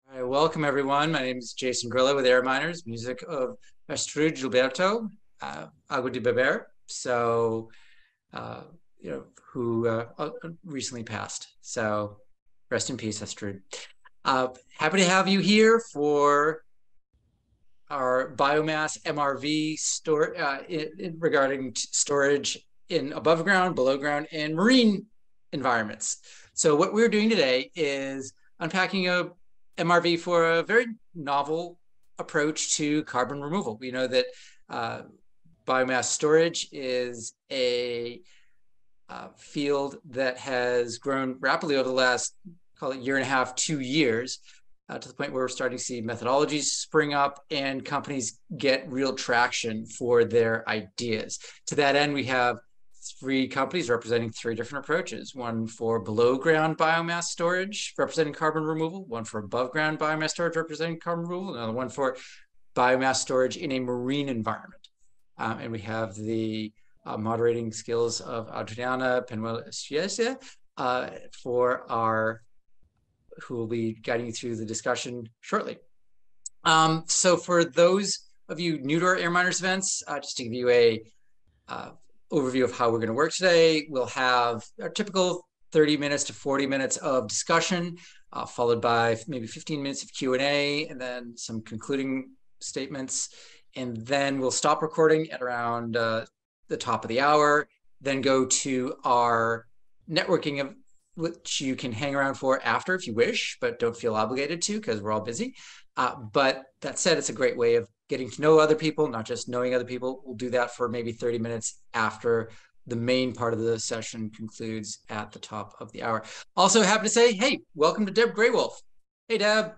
All right, welcome everyone. My name is Jason Grillo with AirMiners, music of Mestre Gilberto Ago de Beber. So, uh, who recently passed. So, rest in peace, Astrid. Happy to have you here for our biomass MRV store regarding storage in above ground, below ground, and marine environments. So what we're doing today is unpacking a MRV for a very novel approach to carbon removal. We know that biomass storage is a field that has grown rapidly over the last, call it, year and a half, 2 years, to the point where we're starting to see methodologies spring up and companies get real traction for their ideas. To that end, we have three companies representing three different approaches: one for below ground biomass storage representing carbon removal, one for above ground biomass storage representing carbon removal, another one for biomass storage in a marine environment. And we have the moderating skills of Adriana Penuela-Useche who will be guiding you through the discussion shortly. So for those of you new to our AirMiners events, just to give you a overview of how we're going to work today, we'll have our typical 30 minutes to 40 minutes of discussion, followed by maybe 15 minutes of Q&A, and then some concluding statements. And then we'll stop recording at around the top of the hour, then go to our networking of which you can hang around for after if you wish, but don't feel obligated to because we're all busy. But that said, it's a great way of getting to know other people, not just knowing other people. We'll do that for maybe 30 minutes after the main part of the session concludes at the top of the hour. Also happy to say, hey, welcome to Deb Graywolf. Hey, Deb.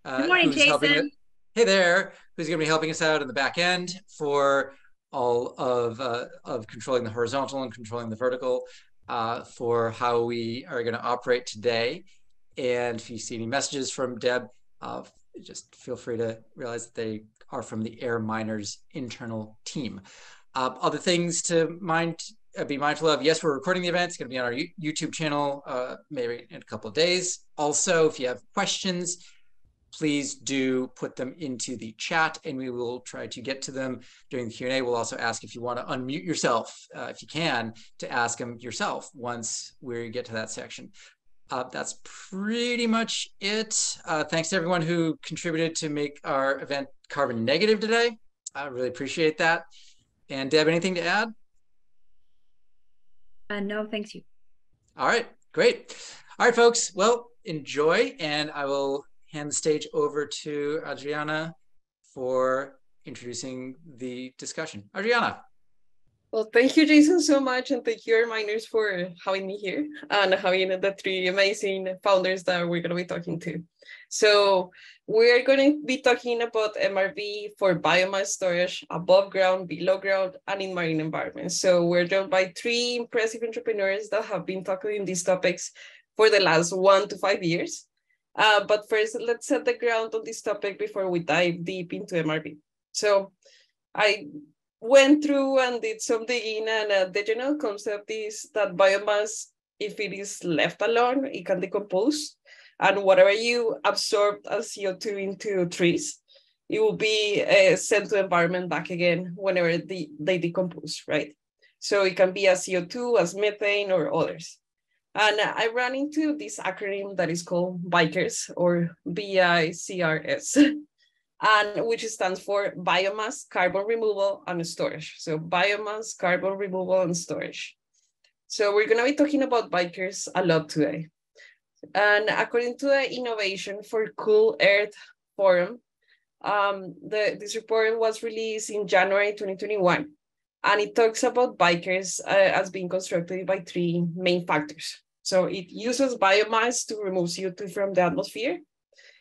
Good morning, Jason. Hey there, who's going to be helping us out in the back end for all of controlling the horizontal and controlling the vertical for how we are going to operate today. And if you see any messages from Deb, just feel free to realize that they are from the AirMiners internal team. Other things to be mindful of: yes, we're recording the event. It's going to be on our YouTube channel maybe in a couple of days. Also, if you have questions, please do put them into the chat and we will try to get to them during the Q&A. We'll also ask if you want to unmute yourself, if you can, to ask them yourself once we get to that section. That's pretty much it. Thanks to everyone who contributed to make our event carbon negative today. I really appreciate that. And Deb, anything to add? No, thanks you. All right, great. All right, folks. Well, enjoy, and I will hand the stage over to Adriana for introducing the discussion. Adriana. Well, thank you, Jason, so much, and thank you, AirMiners, for having me here and having the three amazing founders that we're going to be talking to. So we're going to be talking about MRV for biomass storage above ground, below ground, and in marine environments. So we're joined by three impressive entrepreneurs that have been tackling these topics for the last 1 to 5 years. But first, let's set the ground on this topic before we dive deep into MRV. So I went through and did some digging, and the general concept is that biomass, if it is left alone, it can decompose. And whatever you absorb as CO2 into trees, it will be sent to the environment back again whenever they decompose, right? So it can be as CO2, as methane, or others. And I ran into this acronym that is called BICRS, or BICRS, and which stands for Biomass, Carbon Removal, and Storage. So biomass, carbon removal, and storage. So we're going to be talking about BICRS a lot today. And according to the Innovation for Cool Earth Forum, this report was released in January 2021. And it talks about BICRS as being constructed by three main factors. So it uses biomass to remove CO2 from the atmosphere.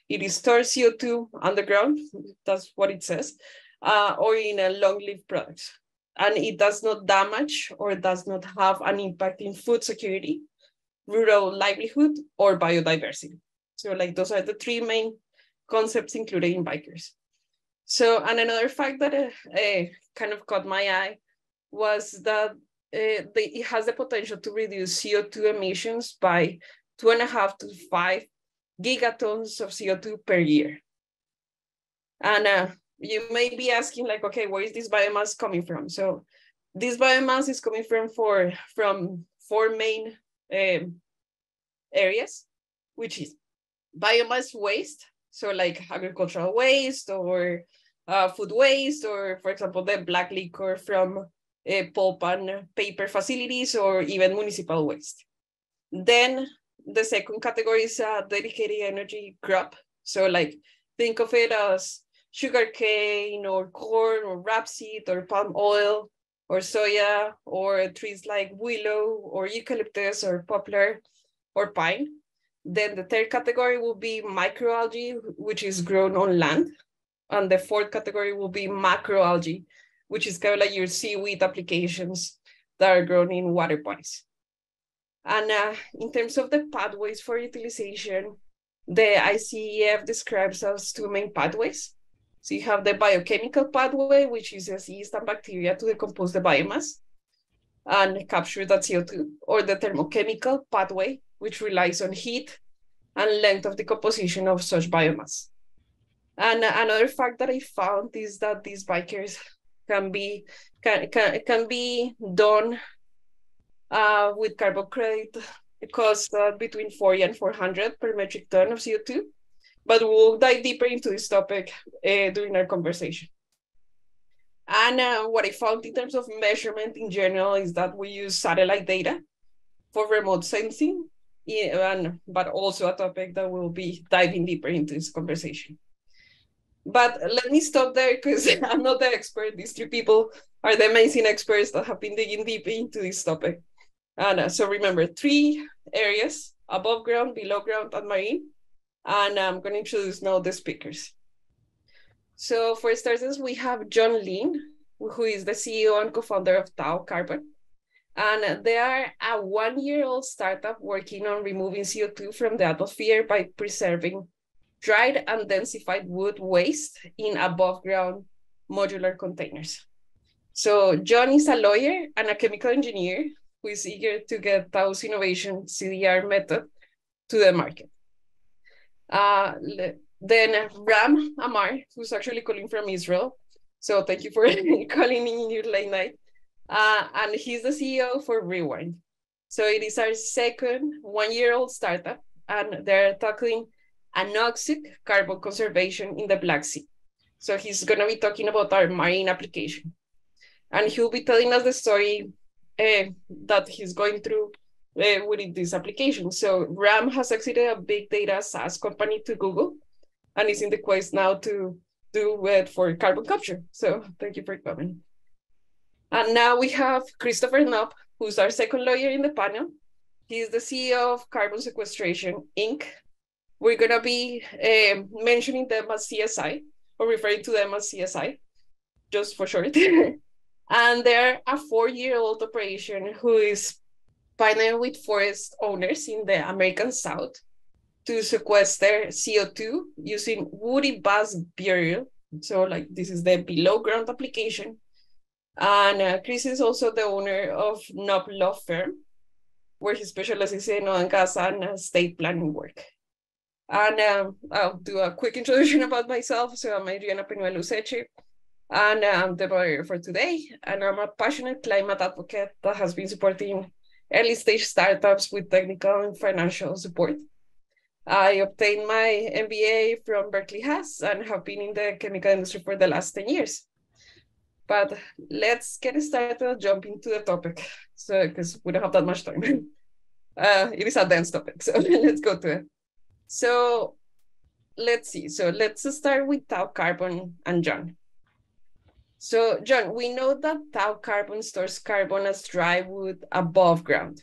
It stores CO2 underground, that's what it says, or in a long-lived products. And it does not damage or does not have an impact in food security, rural livelihood, or biodiversity. So like those are the three main concepts included in BICRS. So, and another fact that kind of caught my eye was that it has the potential to reduce CO2 emissions by 2.5 to 5 gigatons of CO2 per year. And you may be asking like, okay, where is this biomass coming from? So this biomass is coming from four main areas, which is biomass waste. So like agricultural waste or food waste, or for example, the black liquor from pulp and paper facilities, or even municipal waste. Then the second category is dedicated energy crop. So like think of it as sugarcane or corn or rapeseed or palm oil or soya or trees like willow or eucalyptus or poplar or pine. Then the third category will be microalgae, which is grown on land. And the fourth category will be macroalgae, which is kind of like your seaweed applications that are grown in water bodies. And in terms of the pathways for utilization, the ICEF describes as two main pathways. So you have the biochemical pathway, which uses yeast and bacteria to decompose the biomass and capture that CO2, or the thermochemical pathway, which relies on heat and length of decomposition of such biomass. And another fact that I found is that these bikers can be done with carbon credit. It costs between 40 and 400 per metric ton of CO2, but we'll dive deeper into this topic during our conversation. And what I found in terms of measurement in general is that we use satellite data for remote sensing, but also a topic that we'll be diving deeper into this conversation. But let me stop there because I'm not the expert. These three people are the amazing experts that have been digging deep into this topic. And so remember, 3 areas: above ground, below ground, and marine. And I'm going to introduce now the speakers. So for starters, we have John Lin, who is the CEO and co-founder of Tau Carbon. And they are a 1-year-old startup working on removing CO2 from the atmosphere by preserving dried and densified wood waste in above ground modular containers. So John is a lawyer and a chemical engineer who is eager to get Tau's innovation CDR method to the market. Then Ram Amar, who's actually calling from Israel. So thank you for calling in your late night. And he's the CEO for Rewind. So it is our second 1-year-old startup, and they're tackling anoxic carbon conservation in the Black Sea. So he's going to be talking about our marine application. And he'll be telling us the story that he's going through with this application. So Ram has exited a big data SaaS company to Google, and is in the quest now to do it for carbon capture. So thank you for coming. And now we have Christopher Knop, who's our second lawyer in the panel. He's the CEO of Carbon Sequestration, Inc. We're going to be mentioning them as CSI, or referring to them as CSI, just for short. And they're a 4-year-old operation who is partnering with forest owners in the American South to sequester CO2 using woody buzz burial. So like this is the below ground application. And Chris is also the owner of Knop law firm, where he specializes in oil and gas and estate planning work. And I'll do a quick introduction about myself. So I'm Adriana Penuela-Useche, and I'm the lawyer for today. And I'm a passionate climate advocate that has been supporting early stage startups with technical and financial support. I obtained my MBA from Berkeley Haas and have been in the chemical industry for the last 10 years. But let's get started, jump into the topic, so because we don't have that much time. It is a dense topic, so let's go to it. So let's see. So let's start with Tau Carbon and John. So John, we know that Tau Carbon stores carbon as dry wood above ground.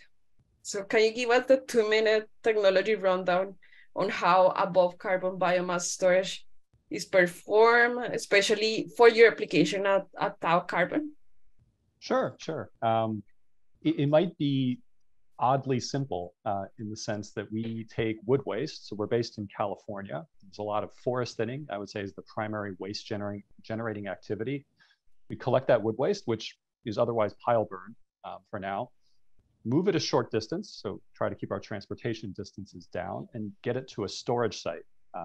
So can you give us the 2-minute technology rundown on how above carbon biomass storage is performed, especially for your application at Tau Carbon? Sure. It might be oddly simple in the sense that we take wood waste. So we're based in California. There's a lot of forest thinning, I would say, is the primary waste generating activity. We collect that wood waste, which is otherwise pile burn for now. move it a short distance, so try to keep our transportation distances down, and get it to a storage site.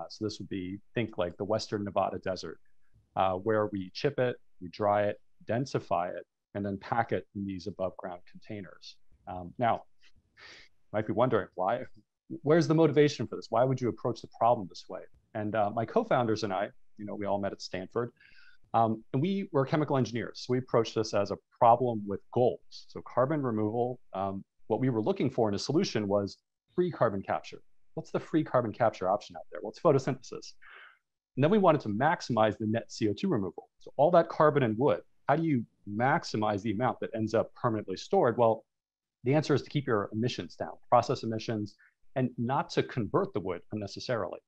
So this would be, think like the Western Nevada desert, where we chip it, we dry it, densify it, and then pack it in these above ground containers. Now, you might be wondering, where's the motivation for this? Why would you approach the problem this way? And my co-founders and I, we all met at Stanford, and we were chemical engineers. So we approached this as a problem with goals. So carbon removal, what we were looking for in a solution was free carbon capture. What's the free carbon capture option out there? Well, it's photosynthesis. And then we wanted to maximize the net CO2 removal. So all that carbon and wood, how do you maximize the amount that ends up permanently stored? Well, the answer is to keep your emissions down, process emissions, and not to convert the wood unnecessarily.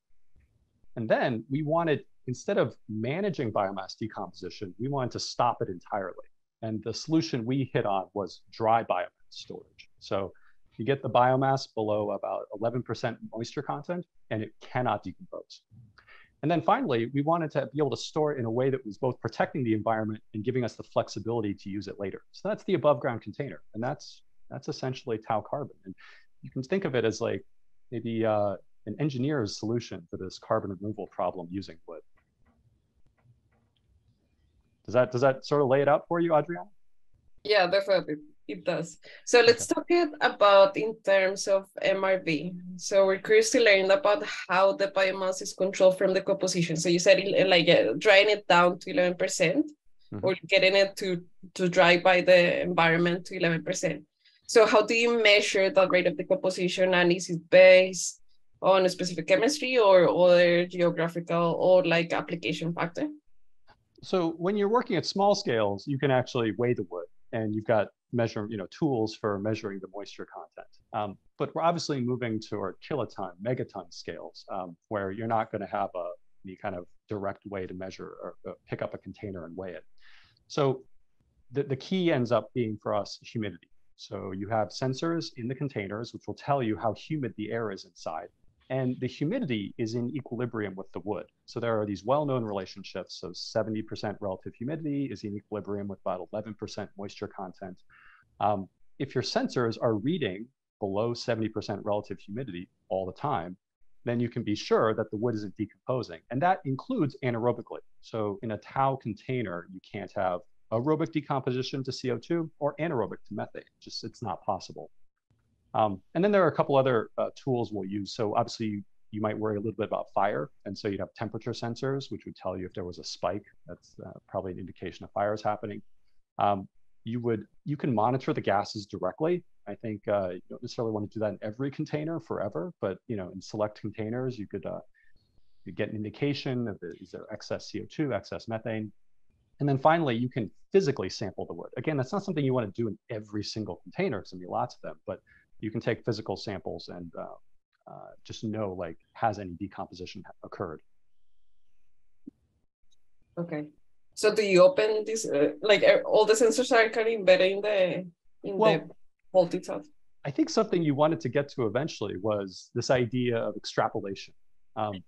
And then we wanted, instead of managing biomass decomposition, we wanted to stop it entirely. And the solution we hit on was dry biomass storage. So you get the biomass below about 11% moisture content, and it cannot decompose. And then finally, we wanted to be able to store it in a way that was both protecting the environment and giving us the flexibility to use it later. So that's the above ground container. And that's essentially tau carbon. And you can think of it as like maybe an engineer's solution for this carbon removal problem using wood. Does that sort of lay it out for you, Adriana? Yeah, definitely. It does. So let's talk about in terms of MRV. So we're curious to learn about how the biomass is controlled from the composition. So you said drying it down to 11%, or getting it to dry by the environment to 11%. So how do you measure the rate of decomposition, and is it based on a specific chemistry or other geographical or like application factor? So when you're working at small scales, you can actually weigh the wood, and you've got tools for measuring the moisture content. But we're obviously moving toward kiloton, megaton scales, where you're not going to have any kind of direct way to measure or pick up a container and weigh it. So the key ends up being for us humidity. So you have sensors in the containers, which will tell you how humid the air is inside. And the humidity is in equilibrium with the wood. So there are these well-known relationships. So 70% relative humidity is in equilibrium with about 11% moisture content. If your sensors are reading below 70% relative humidity all the time, then you can be sure that the wood isn't decomposing. And that includes anaerobically. So in a tau container, you can't have aerobic decomposition to CO2 or anaerobic to methane. It's not possible. And then there are a couple other tools we'll use. So obviously you might worry a little bit about fire. And so you'd have temperature sensors, which would tell you if there was a spike. That's probably an indication a fire is happening. You can monitor the gases directly. I think you don't necessarily want to do that in every container forever, but in select containers, you could get an indication of is there excess CO2, excess methane. And then finally, you can physically sample the wood. Again, that's not something you want to do in every single container. There's going to be lots of them, but you can take physical samples and just know, like, has any decomposition occurred? Okay. So do you open this, all the sensors are kind of embedded in the bolt itself? I think something you wanted to get to eventually was this idea of extrapolation. And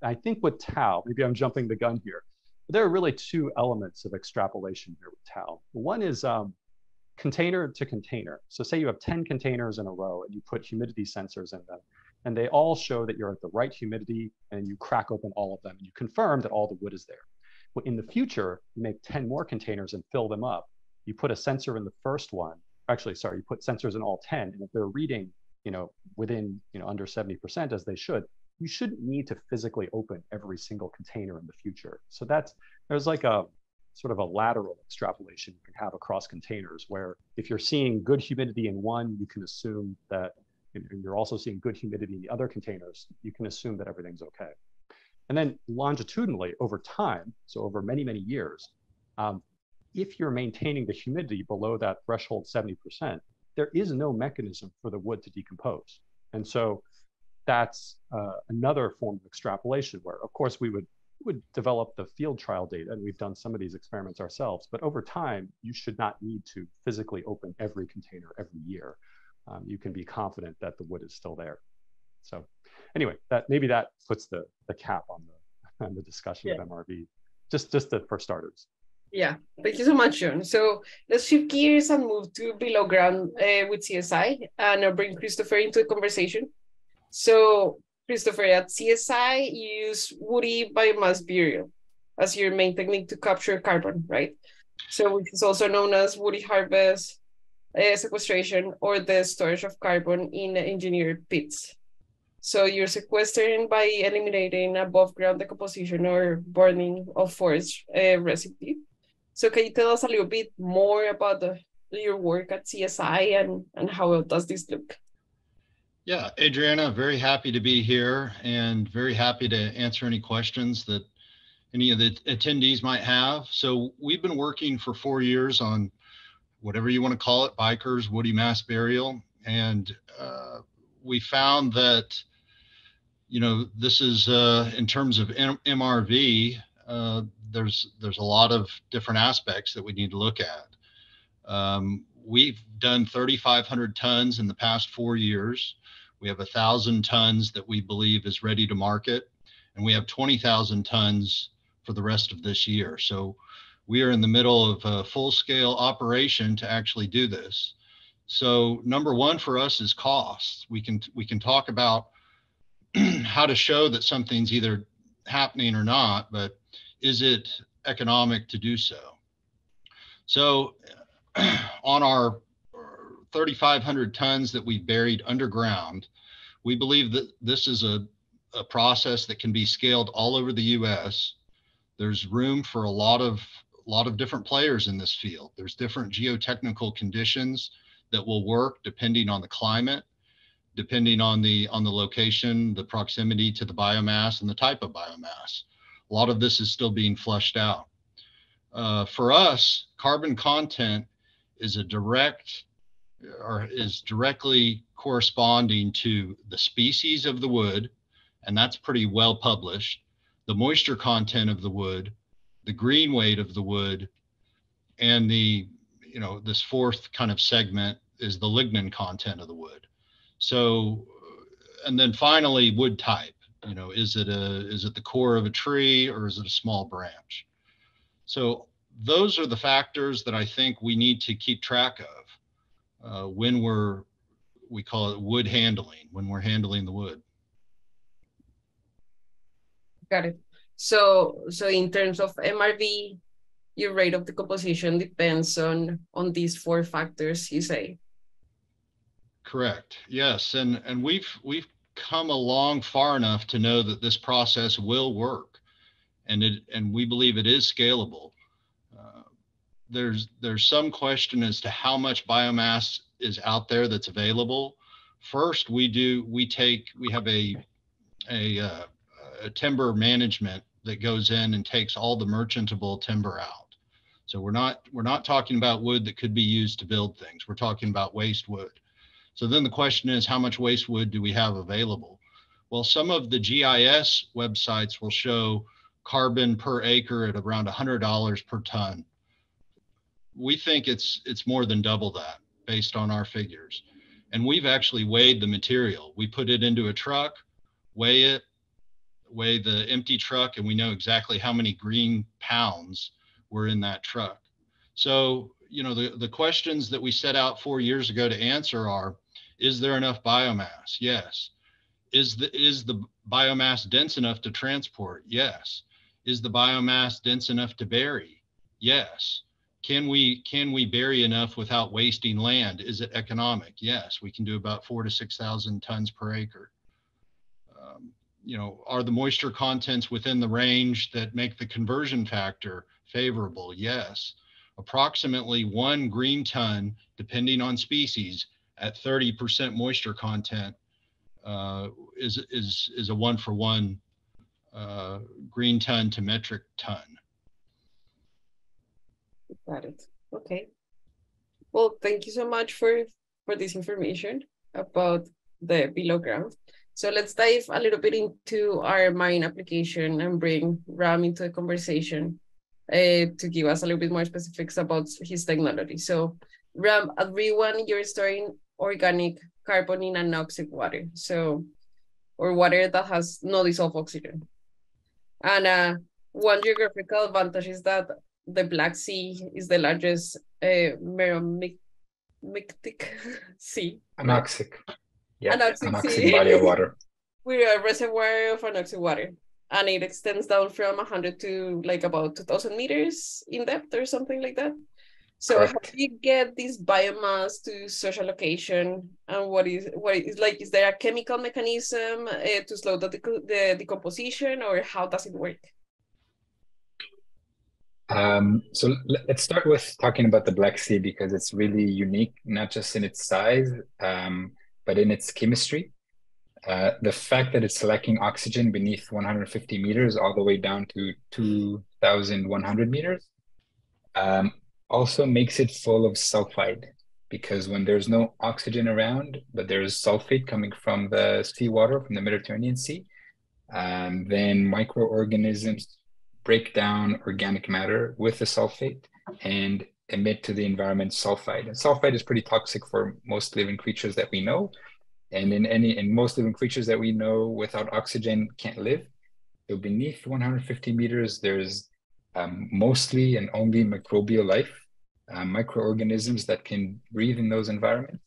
I think with tau, maybe I'm jumping the gun here, but there are really two elements of extrapolation here with tau. One is container to container. So say you have 10 containers in a row and you put humidity sensors in them, and they all show that you're at the right humidity, and you crack open all of them and you confirm that all the wood is there. Well, in the future, you make 10 more containers and fill them up. You put a sensor in the first one. Actually, sorry, you put sensors in all 10, and if they're reading, within, under 70% as they should, you shouldn't need to physically open every single container in the future. So there's like a sort of a lateral extrapolation you can have across containers, where if you're seeing good humidity in one, you can assume that you're also seeing good humidity in the other containers. You can assume that everything's okay. And then longitudinally over time, so over many, many years, if you're maintaining the humidity below that threshold 70%, there is no mechanism for the wood to decompose. And so that's another form of extrapolation where, of course, we would develop the field trial data, and we've done some of these experiments ourselves, but over time, you should not need to physically open every container every year. You can be confident that the wood is still there. So anyway, maybe that puts the cap on the discussion of MRV, just for starters. Yeah, thank you so much, John. So let's shift gears and move to below ground with CSI, and I'll bring Christopher into the conversation. So, Christopher, at CSI, you use woody biomass burial as your main technique to capture carbon, right? So, which is also known as woody harvest, sequestration, or the storage of carbon in engineered pits. So you're sequestering by eliminating above ground decomposition or burning of forest residue. So can you tell us a little bit more about your work at CSI and how does this look? Yeah, Adriana, very happy to be here and very happy to answer any questions that any of the attendees might have. So we've been working for 4 years on whatever you want to call it, bikers, woody mass burial. And we found that, you know, this is in terms of MRV, there's a lot of different aspects that we need to look at. We've done 3,500 tons in the past 4 years. We have 1,000 tons that we believe is ready to market, and we have 20,000 tons for the rest of this year. So we are in the middle of a full-scale operation to actually do this. So number one for us is cost. We can talk about how to show that something's either happening or not, but is it economic to do so? So on our 3,500 tons that we buried underground, we believe that this is a process that can be scaled all over the US. There's room for a lot of different players in this field. There's different geotechnical conditions that will work depending on the climate, depending on the location, the proximity to the biomass, and the type of biomass. A lot of this is still being fleshed out. For us, carbon content is directly corresponding to the species of the wood, and that's pretty well published, the moisture content of the wood, the green weight of the wood, and this fourth kind of segment is the lignin content of the wood. So, and then finally, wood type. Is it the core of a tree or is it a small branch? So those are the factors that I think we need to keep track of when we call it wood handling, when we're handling the wood. Got it. So in terms of MRV, your rate of decomposition depends on these 4 factors, you say? Correct. Yes, and we've come along far enough to know that this process will work, and we believe it is scalable. There's some question as to how much biomass is out there that's available. First, we have a timber management that goes in and takes all the merchantable timber out. So we're not talking about wood that could be used to build things. We're talking about waste wood. So then the question is, how much waste wood do we have available? Well, some of the GIS websites will show carbon per acre at around $100 per ton. We think it's more than double that based on our figures. And we've actually weighed the material. We put it into a truck, weigh the empty truck, and we know exactly how many green pounds were in that truck. So, the questions that we set out 4 years ago to answer are, is there enough biomass? Yes. Is the biomass dense enough to transport? Yes. Is the biomass dense enough to bury? Yes. Can we bury enough without wasting land? Is it economic? Yes, we can do about 4,000 to 6,000 tons per acre. Are the moisture contents within the range that make the conversion factor favorable? Yes. Approximately 1 green ton, depending on species, at 30% moisture content is a 1-for-1 green ton to metric ton. Got it. Okay. Well, thank you so much for this information about the below ground. So let's dive a little bit into our marine application and bring Ram into the conversation to give us a little bit more specifics about his technology. So Ram, at RE1, you're storing organic carbon in anoxic water, or water that has no dissolved oxygen. And one geographical advantage is that the Black Sea is the largest meromictic sea. Anoxic. Yeah, Anoxic anoxic sea. body of water. We're a reservoir of anoxic water. And it extends down from 100 to like about 2,000 meters in depth or something like that. So Correct. how do you get this biomass to such a location? And what is like, is there a chemical mechanism to slow the decomposition, or how does it work? So let's start with talking about the Black Sea because it's really unique, not just in its size, but in its chemistry. The fact that it's lacking oxygen beneath 150 meters all the way down to 2,100 meters also makes it full of sulfide, because when there's no oxygen around, but there's sulfate coming from the seawater, from the Mediterranean Sea, then microorganisms break down organic matter with the sulfate and emit to the environment sulfide. And sulfide is pretty toxic for most living creatures that we know. And in most living creatures that we know, without oxygen can't live. So beneath 150 meters, there's mostly and only microbial life, microorganisms that can breathe in those environments.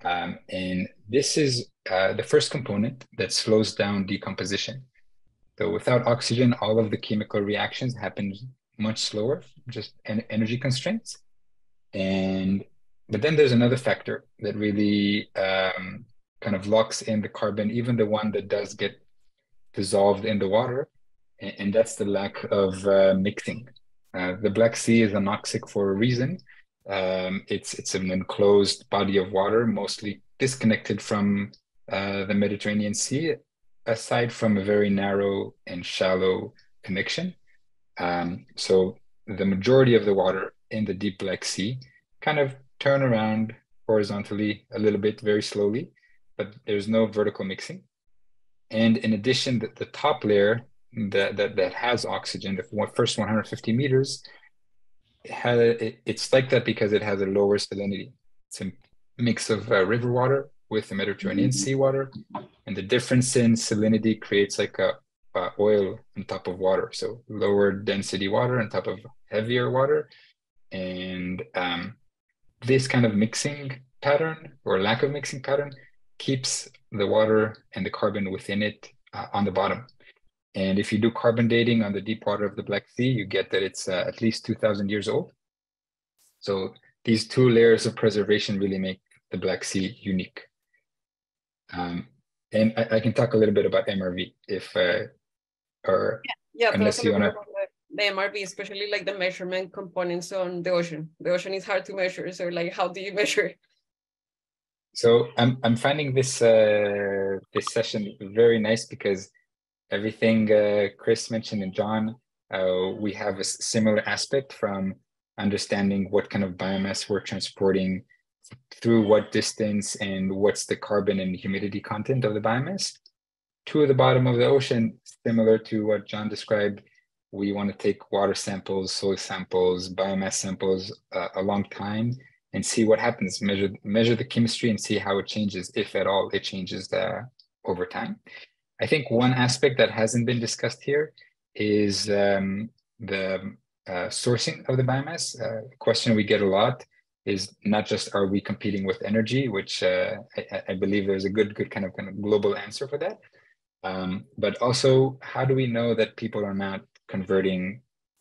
And this is the first component that slows down decomposition. So without oxygen, all of the chemical reactions happen much slower, just energy constraints. But then there's another factor that really kind of locks in the carbon, even the one that does get dissolved in the water, and that's the lack of mixing. The Black Sea is anoxic for a reason. It's an enclosed body of water, mostly disconnected from the Mediterranean Sea, aside from a very narrow and shallow connection. So the majority of the water in the deep Black Sea kind of turn around horizontally a little bit, very slowly, but there's no vertical mixing. And in addition, the top layer that has oxygen, the first 150 meters, it's like that because it has a lower salinity. It's a mix of river water with the Mediterranean seawater, and the difference in salinity creates like a oil on top of water. So lower density water on top of heavier water, and this kind of mixing pattern or lack of mixing pattern keeps the water and the carbon within it on the bottom. And if you do carbon dating on the deep water of the Black Sea, you get that it's at least 2,000 years old. So these two layers of preservation really make the Black Sea unique. And I can talk a little bit about MRV if, or unless you want to. The MRV, especially like the measurement components on the ocean. The ocean is hard to measure. So like, how do you measure? So I'm finding this this session very nice because everything Chris mentioned and John, we have a similar aspect from understanding what kind of biomass we're transporting, through what distance, and what's the carbon and humidity content of the biomass. To the bottom of the ocean, similar to what John described, we want to take water samples, soil samples, biomass samples a long time and see what happens, measure the chemistry and see how it changes, if at all it changes over time. I think one aspect that hasn't been discussed here is the sourcing of the biomass. The question we get a lot is not just are we competing with energy, which I believe there's a good kind of global answer for that, but also how do we know that people are not converting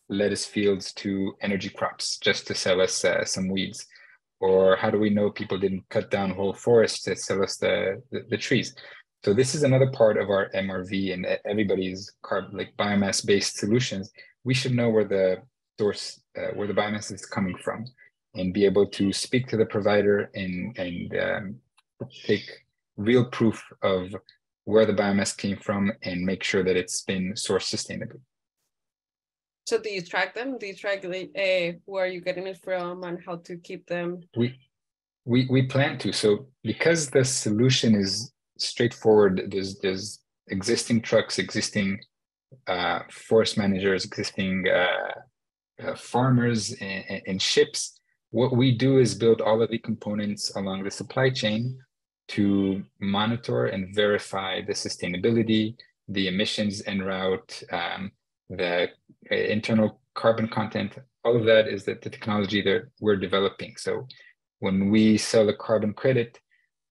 lettuce fields to energy crops just to sell us some weeds? Or how do we know people didn't cut down whole forests to sell us the trees? So this is another part of our MRV and everybody's like biomass-based solutions. We should know where the source, where the biomass is coming from, and be able to speak to the provider and take real proof of where the biomass came from and make sure that it's been sourced sustainably. So do you track them? Do you track where are you getting it from and how to keep them? We plan to. So because the solution is straightforward, there's existing trucks, existing forest managers, existing farmers and ships. What we do is build all of the components along the supply chain to monitor and verify the sustainability, the emissions en route, the internal carbon content, all of that is the technology that we're developing. So when we sell a carbon credit,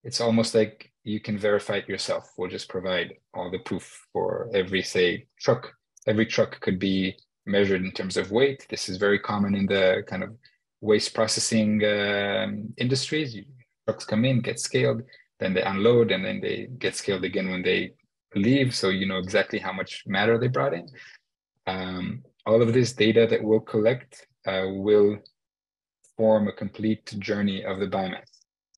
it's almost like you can verify it yourself. We'll just provide all the proof for every, say, truck. Every truck could be measured in terms of weight. This is very common in the kind of waste processing industries. Trucks come in, get scaled, then they unload, and then they get scaled again when they leave. So you know exactly how much matter they brought in. All of this data that we'll collect will form a complete journey of the biomass,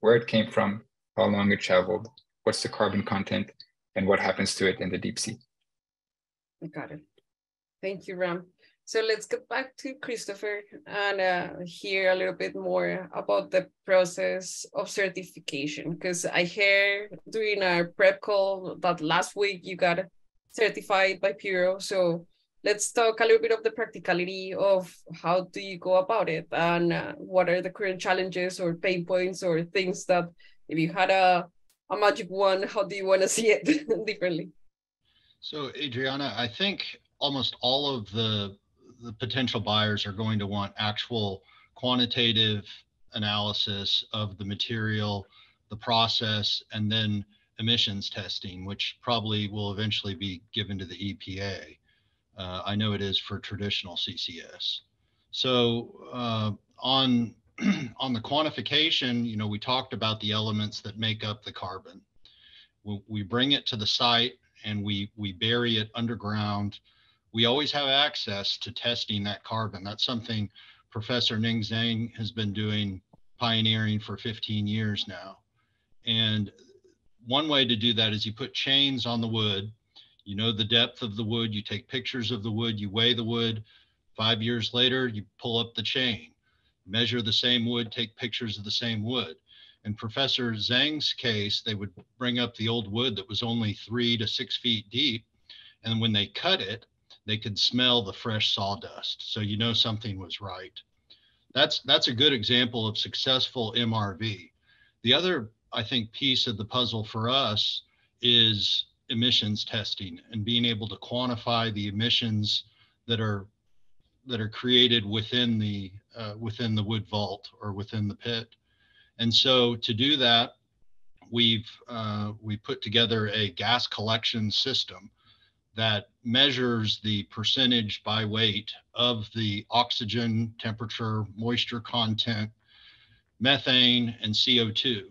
where it came from, how long it traveled, what's the carbon content, and what happens to it in the deep sea. Got it. Thank you, Ram. So let's get back to Christopher and hear a little bit more about the process of certification, because I heard during our prep call that last week you got certified by Puro. So let's talk a little bit of the practicality of how do you go about it, and what are the current challenges or pain points or things that if you had a magic wand, how do you want to see it differently? So Adriana, I think almost all of the potential buyers are going to want actual quantitative analysis of the material, the process, and then emissions testing, which probably will eventually be given to the EPA. I know it is for traditional CCS. So on on the quantification, you know, we talked about the elements that make up the carbon. We bring it to the site and we bury it underground. We always have access to testing that carbon. That's something Professor Ning Zhang has been doing, pioneering for 15 years now. And one way to do that is you put chains on the wood. You know the depth of the wood, you take pictures of the wood, you weigh the wood. 5 years later, you pull up the chain, measure the same wood, take pictures of the same wood. In Professor Zhang's case, they would bring up the old wood that was only 3 to 6 feet deep. And when they cut it, they could smell the fresh sawdust. So you know something was right. That's a good example of successful MRV. The other, I think, piece of the puzzle for us is emissions testing and being able to quantify the emissions that are created within the wood vault or within the pit. And so to do that, we put together a gas collection system that measures the percentage by weight of the oxygen, temperature, moisture content, methane, and CO2.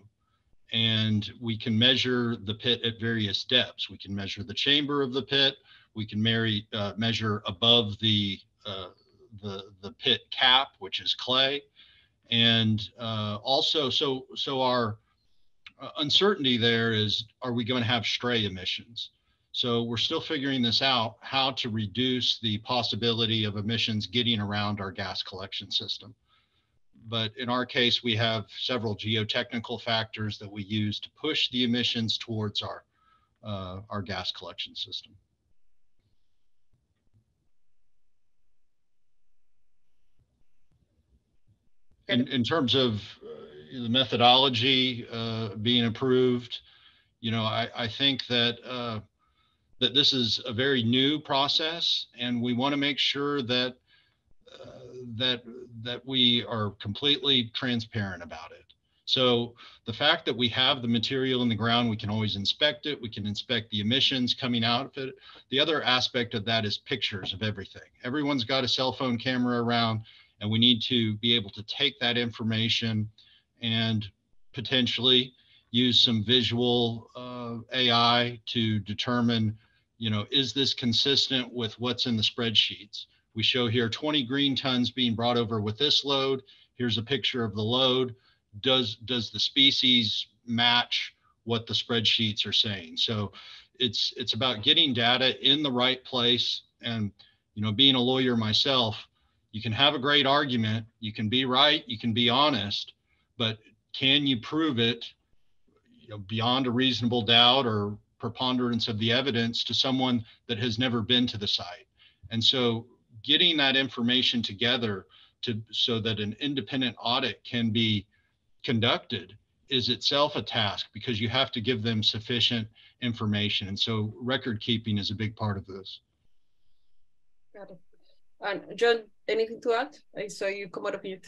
And we can measure the pit at various depths. We can measure the chamber of the pit. We can measure above the pit cap, which is clay. And also, so our uncertainty there is, are we going to have stray emissions? So we're still figuring this out, how to reduce the possibility of emissions getting around our gas collection system. But in our case, we have several geotechnical factors that we use to push the emissions towards our gas collection system. In terms of the methodology being approved, you know, I think that that this is a very new process, and we want to make sure that that we are completely transparent about it. So the fact that we have the material in the ground, we can always inspect it. We can inspect the emissions coming out of it. The other aspect of that is pictures of everything. Everyone's got a cell phone camera around, and we need to be able to take that information and potentially use some visual AI to determine, you know, is this consistent with what's in the spreadsheets? We show here 20 green tons being brought over with this load. Here's a picture of the load. Does the species match what the spreadsheets are saying? So it's about getting data in the right place. And, you know, being a lawyer myself, you can have a great argument, you can be right, you can be honest, but can you prove it, you know, beyond a reasonable doubt or preponderance of the evidence to someone that has never been to the site? And so getting that information together so that an independent audit can be conducted is itself a task, because you have to give them sufficient information. And so record keeping is a big part of this. Got it. And John, anything to add? I saw you come out of mute.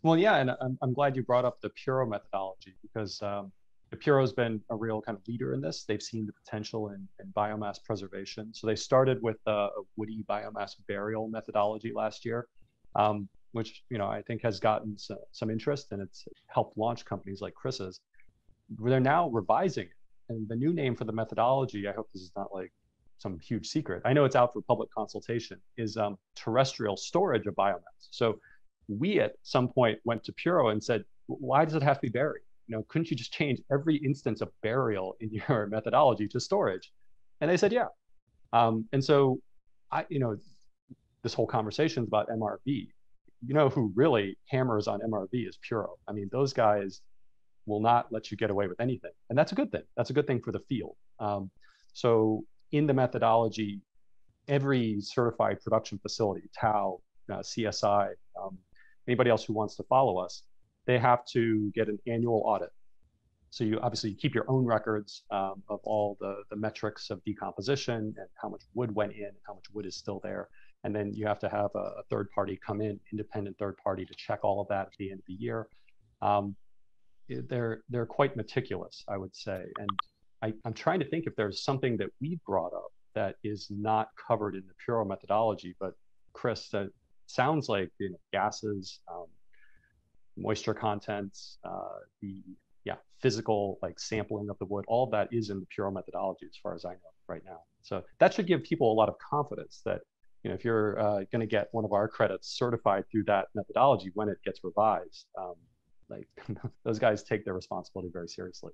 Well, yeah, and I'm glad you brought up the Puro methodology because the Puro has been a real kind of leader in this. They've seen the potential in biomass preservation. So they started with a woody biomass burial methodology last year, which I think has gotten some interest, and it's helped launch companies like Chris's. They're now revising it, and the new name for the methodology, I hope this is not like some huge secret, I know it's out for public consultation, is terrestrial storage of biomass. So we at some point went to Puro and said, why does it have to be buried? Couldn't you just change every instance of burial in your methodology to storage? And they said, yeah. And so this whole conversation is about MRV. Who really hammers on MRV is Puro. I mean, those guys will not let you get away with anything. And that's a good thing. That's a good thing for the field. So in the methodology, every certified production facility, TAO, CSI, anybody else who wants to follow us, they have to get an annual audit. So you obviously keep your own records of all the metrics of decomposition and how much wood went in and how much wood is still there. And then you have to have a third party come in, independent third party, to check all of that at the end of the year. They're quite meticulous, I would say. And I'm trying to think if there's something that we brought up that is not covered in the Puro methodology, but Chris, that sounds like gases, moisture contents, the physical sampling of the wood, all of that is in the Puro methodology as far as I know right now. So that should give people a lot of confidence that if you're going to get one of our credits certified through that methodology when it gets revised, those guys take their responsibility very seriously.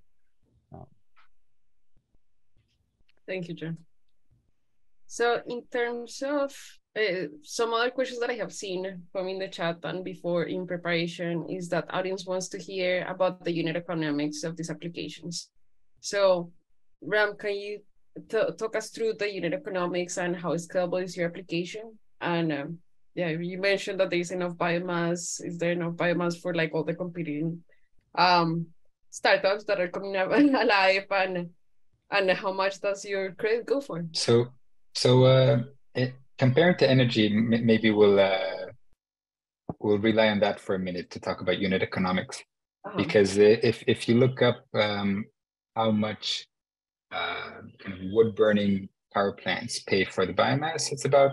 Thank you, John. So in terms of some other questions that I have seen from in the chat and before in preparation is that audience wants to hear about the unit economics of these applications. So Ram, can you talk us through the unit economics and how scalable is your application? And you mentioned that there's enough biomass. Is there enough biomass for all the competing startups that are coming up alive, and how much does your credit go for? So comparing to energy, maybe we'll rely on that for a minute to talk about unit economics, because if you look up how much kind of wood burning power plants pay for the biomass, it's about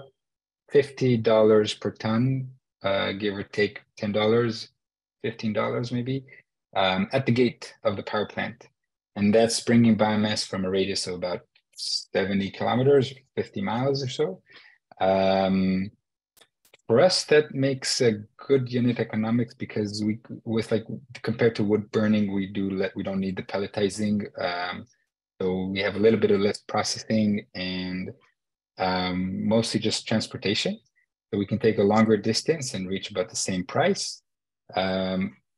$50 per ton, give or take $10, $15 maybe, at the gate of the power plant. And that's bringing biomass from a radius of about 70 kilometers, 50 miles or so. For us, that makes a good unit economics because compared to wood burning, we don't need the pelletizing. So we have a little bit of less processing and mostly just transportation. So we can take a longer distance and reach about the same price.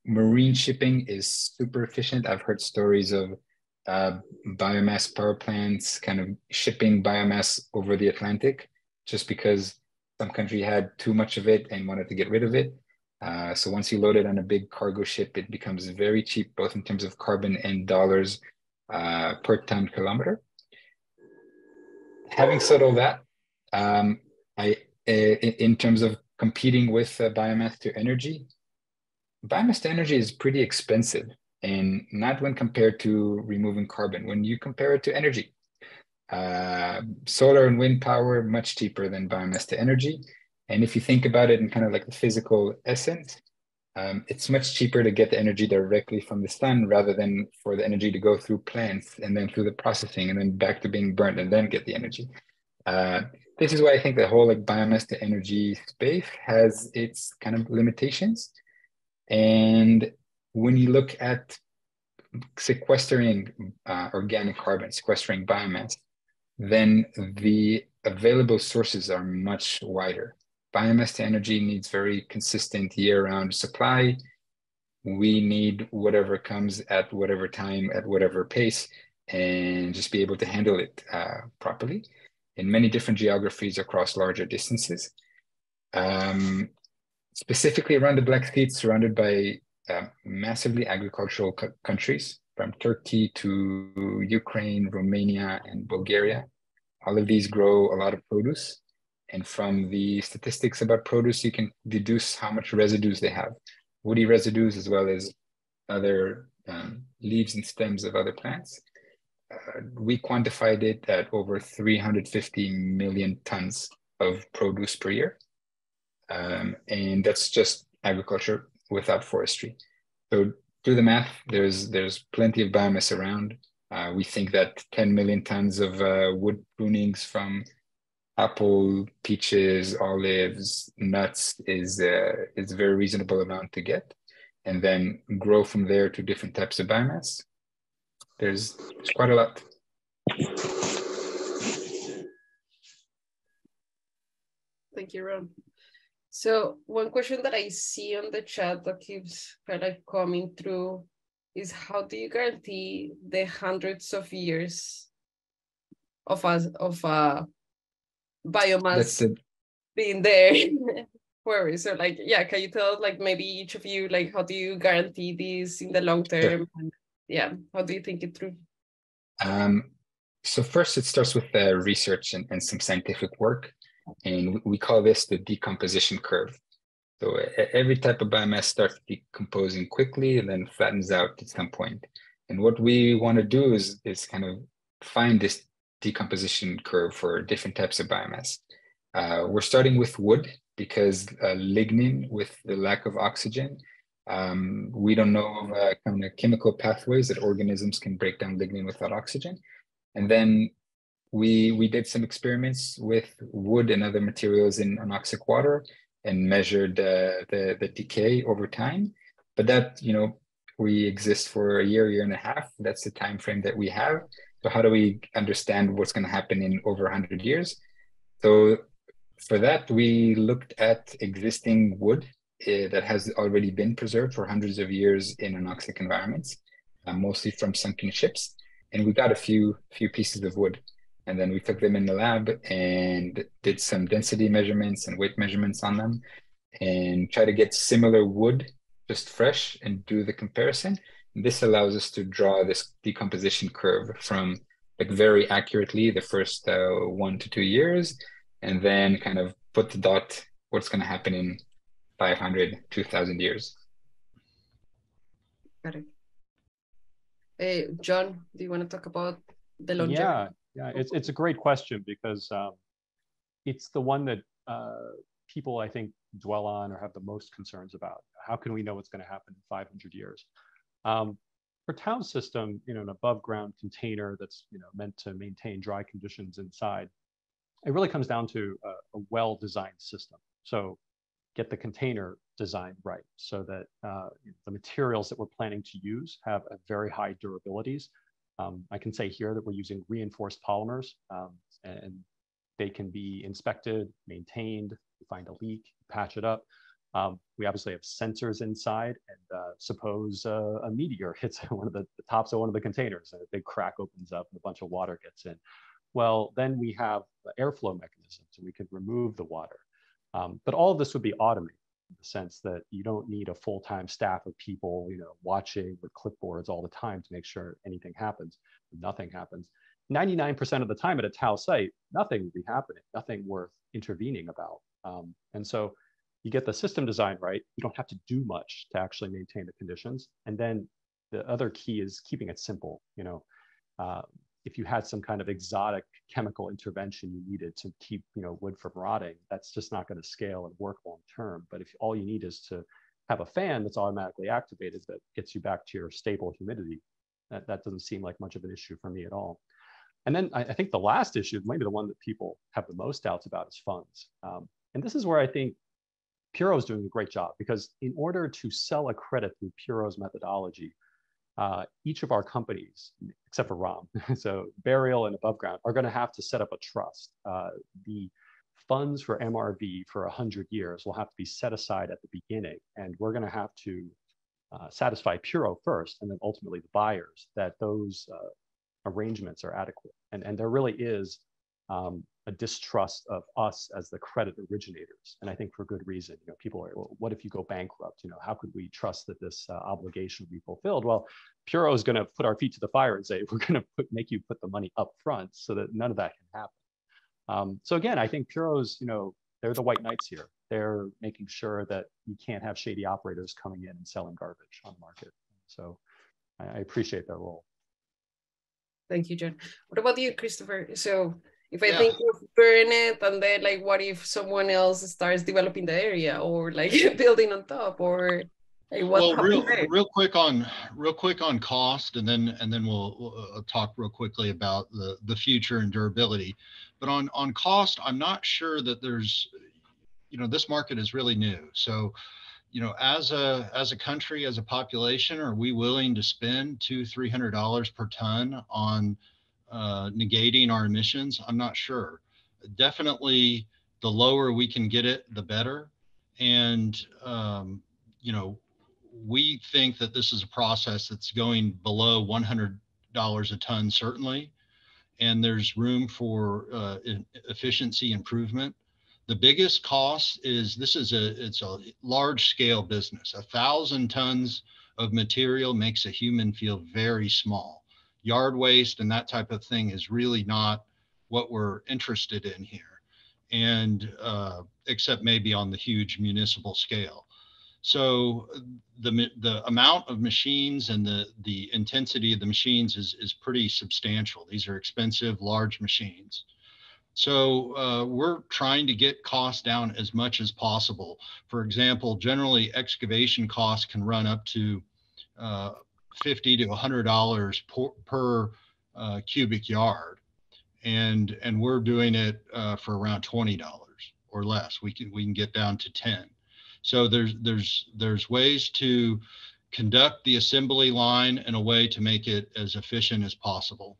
Marine shipping is super efficient. I've heard stories of biomass power plants kind of shipping biomass over the Atlantic just because some country had too much of it and wanted to get rid of it. So once you load it on a big cargo ship, it becomes very cheap, both in terms of carbon and dollars per ton kilometer. Having said all that, in terms of competing with biomass to energy is pretty expensive, and not when compared to removing carbon. When you compare it to energy, solar and wind power, much cheaper than biomass to energy. And if you think about it in kind of like the physical essence, it's much cheaper to get the energy directly from the sun rather than for the energy to go through plants and then through the processing and then back to being burnt and then get the energy. This is why I think the whole biomass to energy space has its kind of limitations. And when you look at sequestering organic carbon, sequestering biomass, then the available sources are much wider. Biomass to energy needs very consistent year-round supply. We need whatever comes at whatever time, at whatever pace, and just be able to handle it properly in many different geographies across larger distances. Specifically around the Black Sea, it's surrounded by massively agricultural countries, from Turkey to Ukraine, Romania, and Bulgaria. All of these grow a lot of produce. And from the statistics about produce, you can deduce how much residues they have, woody residues as well as other leaves and stems of other plants. We quantified it at over 350 million tons of produce per year. And that's just agriculture without forestry. So do the math, there's plenty of biomass around. We think that 10 million tons of wood prunings from apple, peaches, olives, nuts is a very reasonable amount to get, and then grow from there to different types of biomass. There's quite a lot. Thank you, Ron. So one question that I see on the chat that keeps kind of coming through is, how do you guarantee the hundreds of years of biomass being there? Where so like, yeah, can you tell like maybe each of you, like, how do you guarantee this in the long term? Sure. And yeah, how do you think it through? So first it starts with research and some scientific work, and we call this the decomposition curve. So every type of biomass starts decomposing quickly and then flattens out at some point. And what we want to do is kind of find this decomposition curve for different types of biomass. We're starting with wood because lignin, with the lack of oxygen, we don't know of kind of chemical pathways that organisms can break down lignin without oxygen. And then we did some experiments with wood and other materials in anoxic water and measured the decay over time. But that, we exist for a year and a half. That's the time frame that we have. So how do we understand what's going to happen in over 100 years? So for that, we looked at existing wood that has already been preserved for hundreds of years in anoxic environments, mostly from sunken ships. And we got a few pieces of wood. And then we took them in the lab and did some density measurements and weight measurements on them and try to get similar wood, just fresh, and do the comparison. And this allows us to draw this decomposition curve from like very accurately the first 1 to 2 years, and then kind of put the dot, what's going to happen in 500, 2,000 years. Got it. John, do you want to talk about the longevity? Yeah, it's a great question because it's the one that people, I think, dwell on or have the most concerns about. How can we know what's going to happen in 500 years? For town system, an above ground container that's meant to maintain dry conditions inside, it really comes down to a well-designed system. So get the container designed right so that the materials that we're planning to use have a very high durabilities. I can say here that we're using reinforced polymers, and they can be inspected, maintained, you find a leak, patch it up. We obviously have sensors inside, and suppose a meteor hits one of the tops of one of the containers and a big crack opens up and a bunch of water gets in. Well, then we have the airflow mechanisms and we can remove the water. But all of this would be automated in the sense that you don't need a full-time staff of people, watching with clipboards all the time to make sure anything happens. Nothing happens. 99% of the time at a TAO site, nothing will be happening, nothing worth intervening about. And so you get the system design right, you don't have to do much to actually maintain the conditions. And then the other key is keeping it simple. If you had some kind of exotic chemical intervention you needed to keep wood from rotting, that's just not going to scale and work long term. But if all you need is to have a fan that's automatically activated that gets you back to your stable humidity, that doesn't seem like much of an issue for me at all. And then I think the last issue, maybe the one that people have the most doubts about, is funds. And this is where I think Puro is doing a great job, because in order to sell a credit through Puro's methodology, each of our companies, except for ROM, so Burial and Above Ground, are going to have to set up a trust. The funds for MRV for 100 years will have to be set aside at the beginning, and we're going to have to satisfy Puro first, and then ultimately the buyers, that those arrangements are adequate. And there really is a distrust of us as the credit originators, and I think for good reason. People are, well, what if you go bankrupt? How could we trust that this obligation will be fulfilled? Well, Puro is going to put our feet to the fire and say, we're going to make you put the money up front so that none of that can happen. So again, I think Puro's, they're the white knights here. They're making sure that you can't have shady operators coming in and selling garbage on the market. So I appreciate their role. Thank you, John. What about you, Christopher? So if I think of burn it, and then like, what if someone else starts developing the area, or like building on top, or like, what happens there? real quick on cost, and then we'll talk real quickly about the future and durability. But on cost, I'm not sure that there's, this market is really new. So, as a country, as a population, are we willing to spend $200-300 per ton on negating our emissions? I'm not sure. Definitely, the lower we can get it, the better. And we think that this is a process that's going below $100 a ton, certainly, and there's room for efficiency improvement. The biggest cost is it's a large scale business. 1,000 tons of material makes a human feel very small. Yard waste and that type of thing is really not what we're interested in here, and except maybe on the huge municipal scale. So the amount of machines and the intensity of the machines is pretty substantial. These are expensive, large machines. So we're trying to get costs down as much as possible. For example, generally excavation costs can run up to $50 to $100 per cubic yard, and we're doing it for around $20 or less. We can get down to 10. So there's ways to conduct the assembly line in a way to make it as efficient as possible.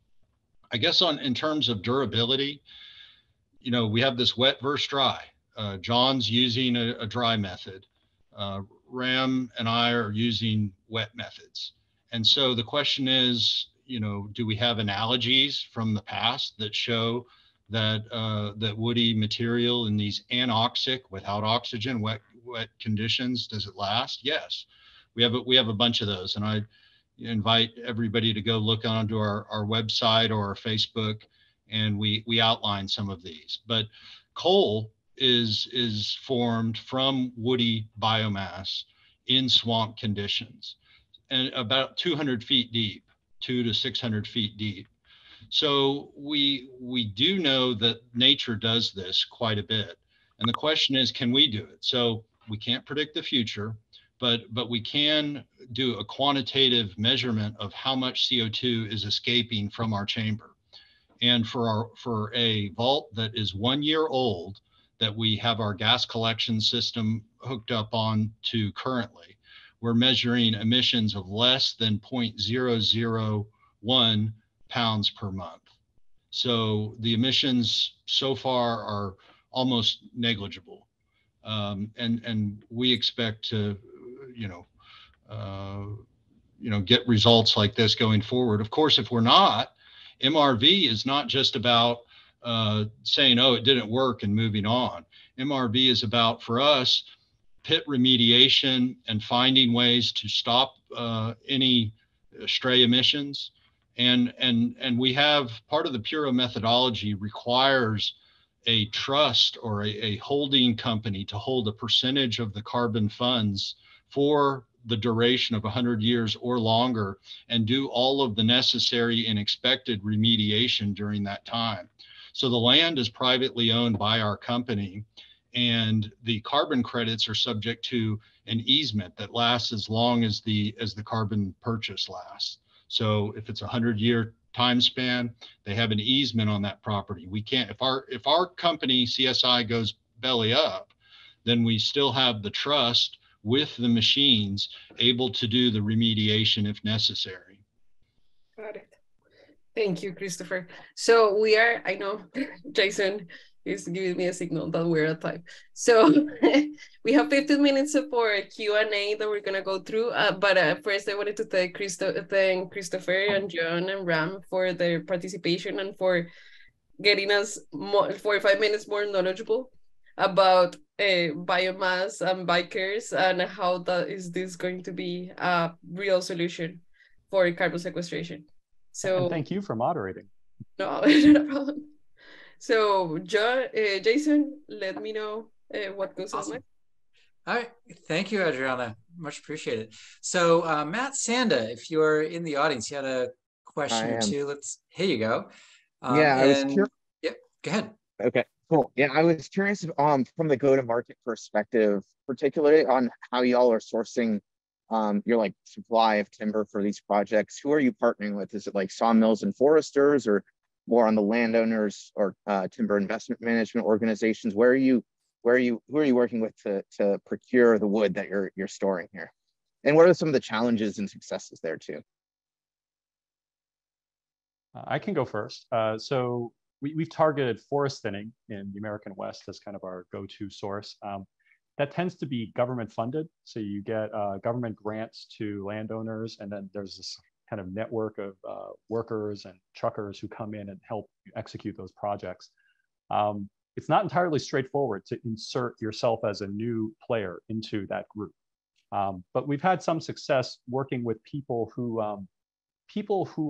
I guess in terms of durability, we have this wet versus dry. John's using a dry method. Ram and I are using wet methods. And so the question is, do we have analogies from the past that show that that woody material in these anoxic, without oxygen, wet conditions, does it last? Yes, we have a bunch of those, and I invite everybody to go look onto our website or our Facebook, and we outline some of these. But coal is formed from woody biomass in swamp conditions, and about 200 feet deep, 200 to 600 feet deep. So we do know that nature does this quite a bit. And the question is, can we do it? So we can't predict the future, but we can do a quantitative measurement of how much CO2 is escaping from our chamber. And for a vault that is 1 year old, that we have our gas collection system hooked up on to currently, we're measuring emissions of less than 0.001 pounds per month. So the emissions so far are almost negligible. And we expect to, get results like this going forward. Of course, if we're not, MRV is not just about saying, oh, it didn't work and moving on. MRV is about, for us, pit remediation and finding ways to stop any stray emissions. And we have, part of the Puro methodology requires a trust or a holding company to hold a percentage of the carbon funds for the duration of 100 years or longer, and do all of the necessary and expected remediation during that time. So the land is privately owned by our company, and the carbon credits are subject to an easement that lasts as long as the carbon purchase lasts. So if it's a 100-year time span, they have an easement on that property. We can't, if our company CSI goes belly up, then we still have the trust with the machines able to do the remediation if necessary. Got it. Thank you, Christopher. So we are, I know Jason is giving me a signal that we're at time. So we have 15 minutes for a Q&A that we're gonna go through. But first I wanted to thank Christopher and John and Ram for their participation and for getting us 45 minutes more knowledgeable about biomass and bikers, and how is this going to be a real solution for carbon sequestration. So, and thank you for moderating. No, not a problem. So, Jason, let me know what goes on Awesome. next. All right. Thank you, Adriana. Much appreciated. So, Matt Sanda, if you're in the audience, you had a question I or am. two. Here you go. Yeah, I was curious. Yeah, go ahead. Okay, cool. Yeah, I was curious from the go-to-market perspective, particularly on how y'all are sourcing your like supply of timber for these projects. Who are you partnering with? Is it like sawmills and foresters, or more on the landowners or timber investment management organizations? Who are you working with to procure the wood that you're storing here? And what are some of the challenges and successes there too? I can go first. So we've targeted forest thinning in the American West as kind of our go-to source. That tends to be government funded. So you get government grants to landowners, and then there's this kind of network of workers and truckers who come in and help execute those projects. It's not entirely straightforward to insert yourself as a new player into that group. But we've had some success working with people who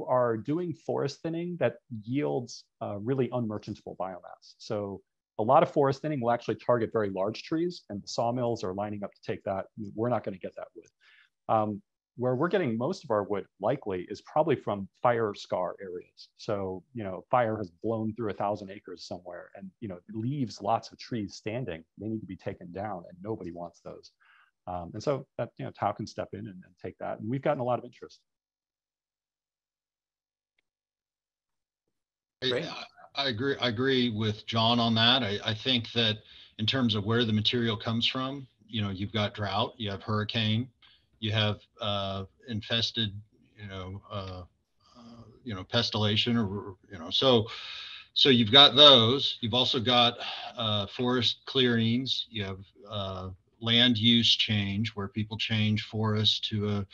are doing forest thinning that yields really unmerchantable biomass. So a lot of forest thinning will actually target very large trees, and the sawmills are lining up to take that. We're not going to get that wood. Where we're getting most of our wood likely is probably from fire scar areas. So, fire has blown through 1,000 acres somewhere, and, it leaves lots of trees standing. They need to be taken down, and nobody wants those. And so that, Tao can step in and take that. And we've gotten a lot of interest. I agree with John on that. I think that in terms of where the material comes from, you've got drought, you have hurricane, you have infested, pestillation, or so you've got those. You've also got forest clearings. You have land use change, where people change forest to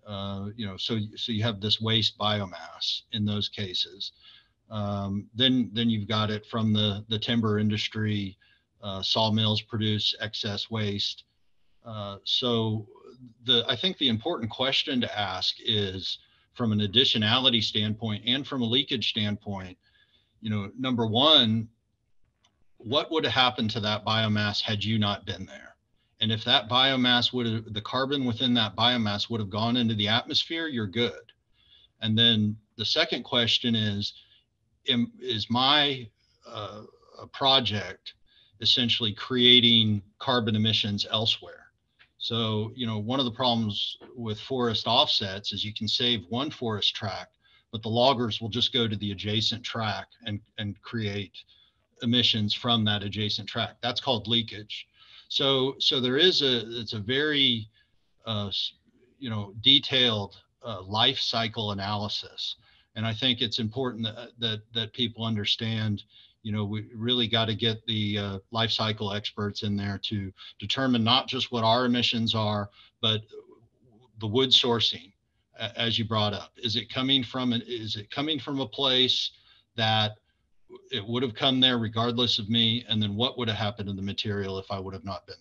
so you have this waste biomass in those cases. Then you've got it from the timber industry. Sawmills produce excess waste. So I think the important question to ask is, from an additionality standpoint and from a leakage standpoint, number one, what would have happened to that biomass had you not been there? And if that biomass the carbon within that biomass would have gone into the atmosphere, you're good. And then the second question is my project essentially creating carbon emissions elsewhere? So, one of the problems with forest offsets is you can save one forest tract, but the loggers will just go to the adjacent tract and create emissions from that adjacent tract. That's called leakage. So it's a very, detailed life cycle analysis. And I think it's important that people understand, we really got to get the life cycle experts in there to determine not just what our emissions are, but the wood sourcing, as you brought up. Is it coming from a place that it would have come there regardless of me? And then what would have happened to the material if I would have not been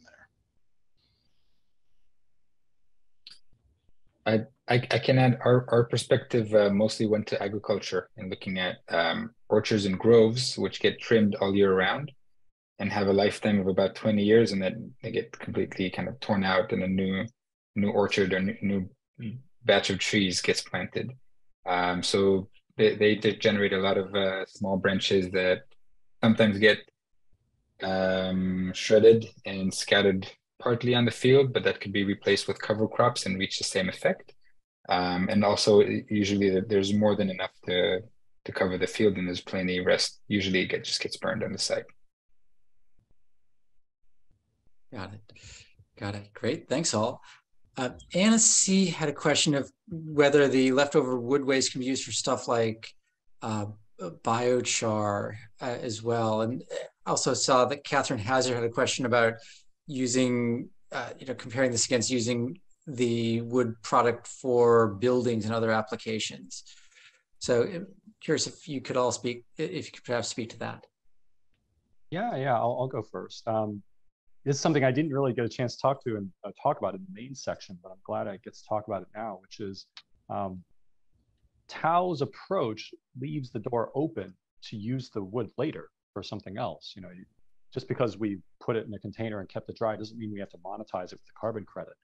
there? I can add our perspective mostly went to agriculture and looking at orchards and groves, which get trimmed all year round and have a lifetime of about 20 years, and then they get completely kind of torn out and a new orchard or new batch of trees gets planted. So they generate a lot of small branches that sometimes get shredded and scattered partly on the field, but that could be replaced with cover crops and reach the same effect. And also, usually there's more than enough to cover the field, and there's plenty rest. Usually, it just gets burned on the site. Got it. Great. Thanks, all. Anna C. had a question of whether the leftover wood waste can be used for stuff like biochar as well. And also saw that Catherine Hazard had a question about using, comparing this against using the wood product for buildings and other applications. So curious if you could perhaps speak to that. Yeah, I'll go first. This is something I didn't really get a chance to talk about in the main section, but I'm glad I get to talk about it now, which is Tao's approach leaves the door open to use the wood later. for something else. Just because we put it in a container and kept it dry doesn't mean we have to monetize it with a carbon credit.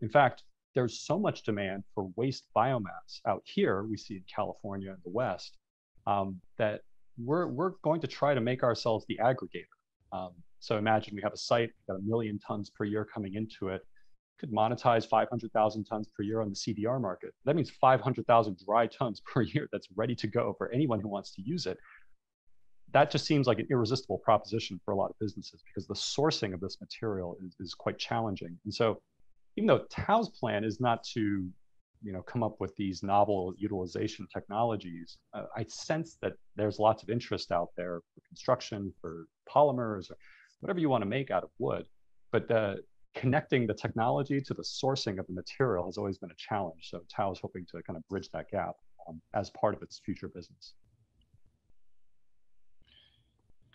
In fact, there's so much demand for waste biomass out here, we see in California and the West, that we're going to try to make ourselves the aggregator. So imagine we have a site, got 1 million tons per year coming into it, could monetize 500,000 tons per year on the CDR market. That means 500,000 dry tons per year that's ready to go for anyone who wants to use it. That just seems like an irresistible proposition for a lot of businesses because the sourcing of this material is quite challenging. And so even though Tao's plan is not to come up with these novel utilization technologies, I sense that there's lots of interest out there for construction, for polymers, or whatever you want to make out of wood. But connecting the technology to the sourcing of the material has always been a challenge. So Tao is hoping to kind of bridge that gap as part of its future business.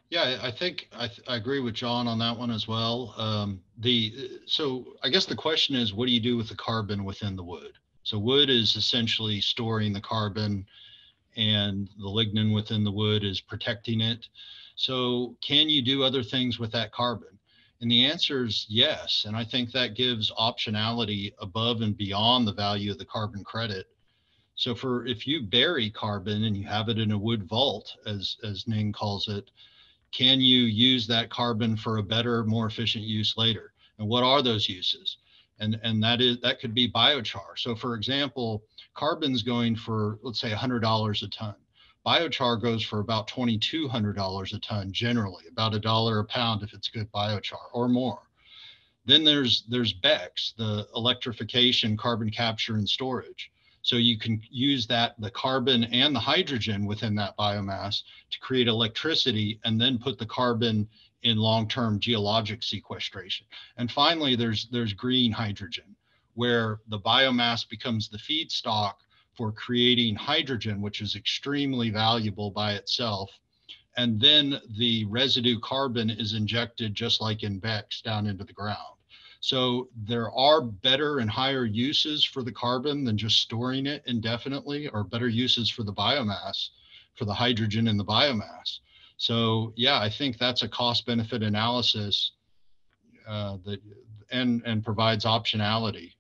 Yeah, I think I agree with John on that one as well. So I guess the question is, what do you do with the carbon within the wood? So wood is essentially storing the carbon, and the lignin within the wood is protecting it. So can you do other things with that carbon? And the answer is yes. And I think that gives optionality above and beyond the value of the carbon credit. So if you bury carbon and you have it in a wood vault, as Ning calls it, can you use that carbon for a better, more efficient use later? And what are those uses? And that could be biochar. So for example, carbon's going for, let's say, $100 a ton. Biochar goes for about $2,200 a ton generally, about $1 a pound if it's good biochar or more. Then there's BECCS, the electrification, carbon capture and storage. So you can use the carbon and the hydrogen within that biomass to create electricity and then put the carbon in long-term geologic sequestration. And finally, there's green hydrogen, where the biomass becomes the feedstock for creating hydrogen, which is extremely valuable by itself. And then the residue carbon is injected just like in BECCS down into the ground. So there are better and higher uses for the carbon than just storing it indefinitely, or better uses for the biomass, for the hydrogen in the biomass. So yeah, I think that's a cost benefit analysis and provides optionality.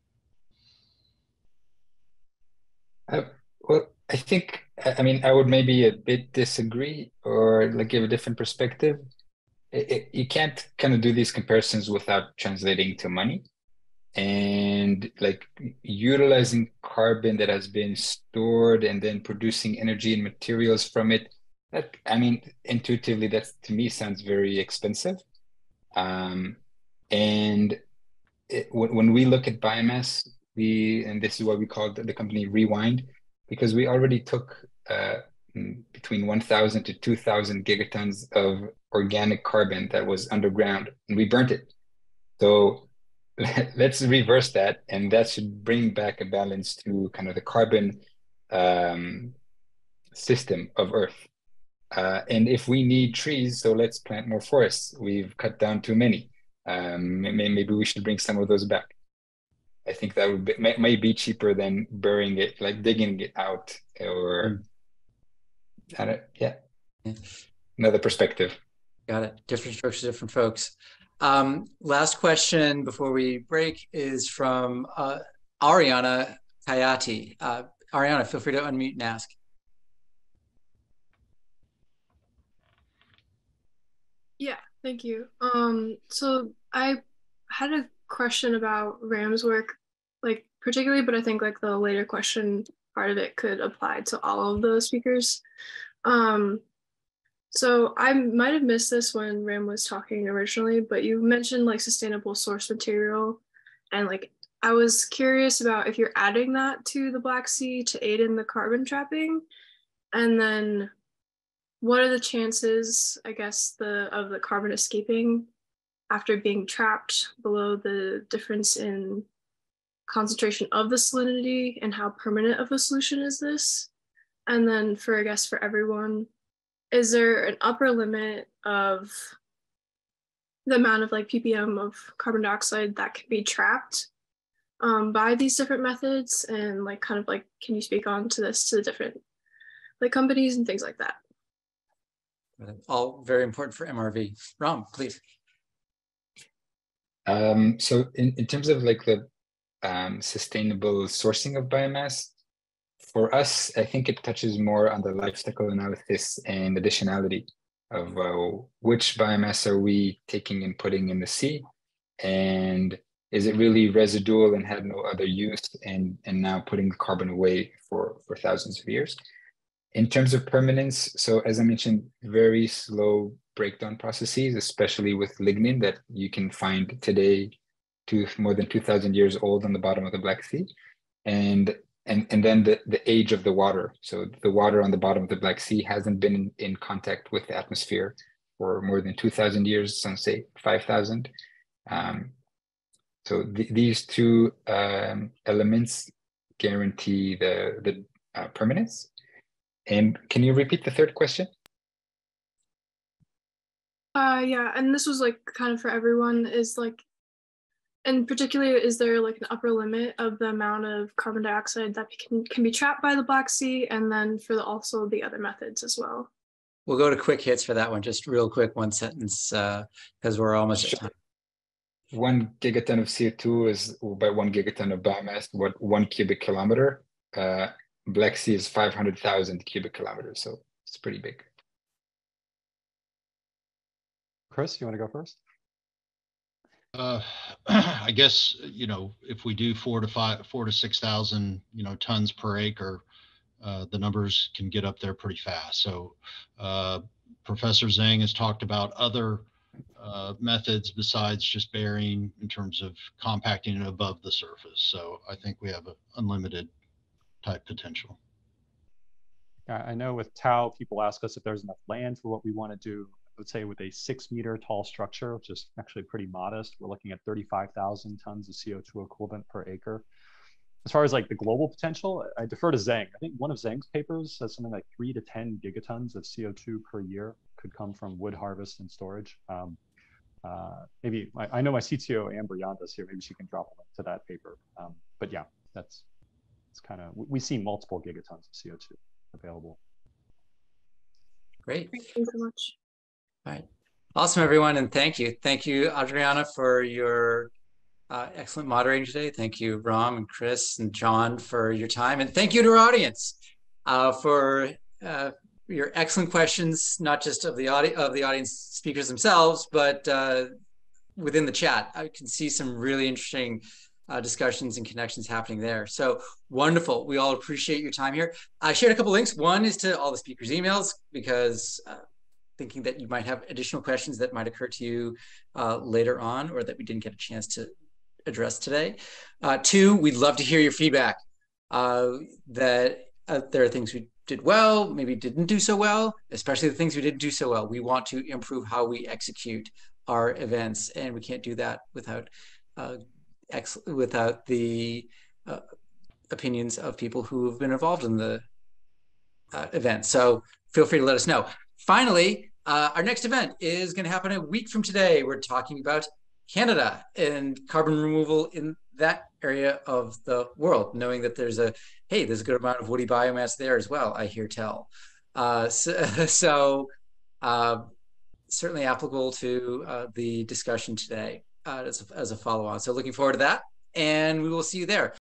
Well, I think, I would maybe a bit disagree or give a different perspective. You can't kind of do these comparisons without translating to money. And utilizing carbon that has been stored and then producing energy and materials from it, intuitively, that to me sounds very expensive. And when we look at biomass, and this is why we call the company Rewind, because we already took between 1,000 to 2,000 gigatons of organic carbon that was underground, and we burnt it. So let's reverse that, and that should bring back a balance to kind of the carbon system of Earth. And if we need trees, so let's plant more forests. We've cut down too many. Maybe we should bring some of those back. I think that might be cheaper than burying it, digging it out, or another perspective. Got it. Different strokes for different folks. Last question before we break is from Ariana Kayati. Ariana, feel free to unmute and ask. Yeah, thank you. So I had a question about Ram's work, particularly, but I think the later question part of it could apply to all of the speakers. So I might have missed this when Ram was talking originally, but you mentioned sustainable source material, and I was curious about if you're adding that to the Black Sea to aid in the carbon trapping, and then what are the chances, I guess, of the carbon escaping after being trapped below the difference in concentration of the salinity, and how permanent of a solution is this? And then for everyone, is there an upper limit of the amount of ppm of carbon dioxide that can be trapped by these different methods? And can you speak on to this to the different companies and things like that? all very important for MRV. Ram, please. So in terms of like the sustainable sourcing of biomass, for us, I think it touches more on the life cycle analysis and additionality of which biomass are we taking and putting in the sea, and is it really residual and had no other use, and now putting the carbon away for thousands of years. In terms of permanence, so as I mentioned, very slow breakdown processes, especially with lignin that you can find today to more than 2,000 years old on the bottom of the Black Sea. And then the age of the water. So the water on the bottom of the Black Sea hasn't been in contact with the atmosphere for more than 2,000 years, some say 5,000. So these two elements guarantee the permanence. And can you repeat the third question? Yeah, and this was like kind of for everyone, is like, and particularly, is there like an upper limit of the amount of carbon dioxide that can be trapped by the Black Sea, and then for also the other methods as well? We'll go to quick hits for that one, just real quick, one sentence, because we're almost at time. 1 gigaton of CO2 is by 1 gigaton of biomass, what 1 cubic kilometer. Black Sea is 500,000 cubic kilometers, so it's pretty big. Chris, you want to go first? I guess, if we do 4,000 to 6,000, tons per acre, the numbers can get up there pretty fast. So Professor Zhang has talked about other methods besides just burying in terms of compacting it above the surface. So I think we have an unlimited type potential. I know with Tau, people ask us if there's enough land for what we want to do. I would say with a 6-meter tall structure, which is actually pretty modest, we're looking at 35,000 tons of CO2 equivalent per acre. As far as like the global potential, I defer to Zhang. I think one of Zhang's papers says something like 3 to 10 gigatons of CO2 per year could come from wood harvest and storage. Maybe I know my CTO Amber Yanda's here. Maybe she can drop a link to that paper. But yeah, it's kind of, we see multiple gigatons of CO2 available. Great. Thank you so much. All right. Awesome, everyone. And thank you. Thank you, Adriana, for your excellent moderating today. Thank you, Ram and Chris and John, for your time. And thank you to our audience for your excellent questions, not just of the audience speakers themselves, but within the chat. I can see some really interesting discussions and connections happening there. So wonderful. We all appreciate your time here. I shared a couple links. One is to all the speakers' emails, because thinking that you might have additional questions that might occur to you later on, or that we didn't get a chance to address today. 2, we'd love to hear your feedback. That there are things we did well, maybe didn't do so well, especially the things we didn't do so well. We want to improve how we execute our events, and we can't do that without the opinions of people who have been involved in the event. So feel free to let us know. Finally, our next event is going to happen a week from today. We're talking about Canada and carbon removal in that area of the world, knowing that there's a good amount of woody biomass there as well, I hear tell. So certainly applicable to the discussion today as a follow-on. So looking forward to that, and we will see you there.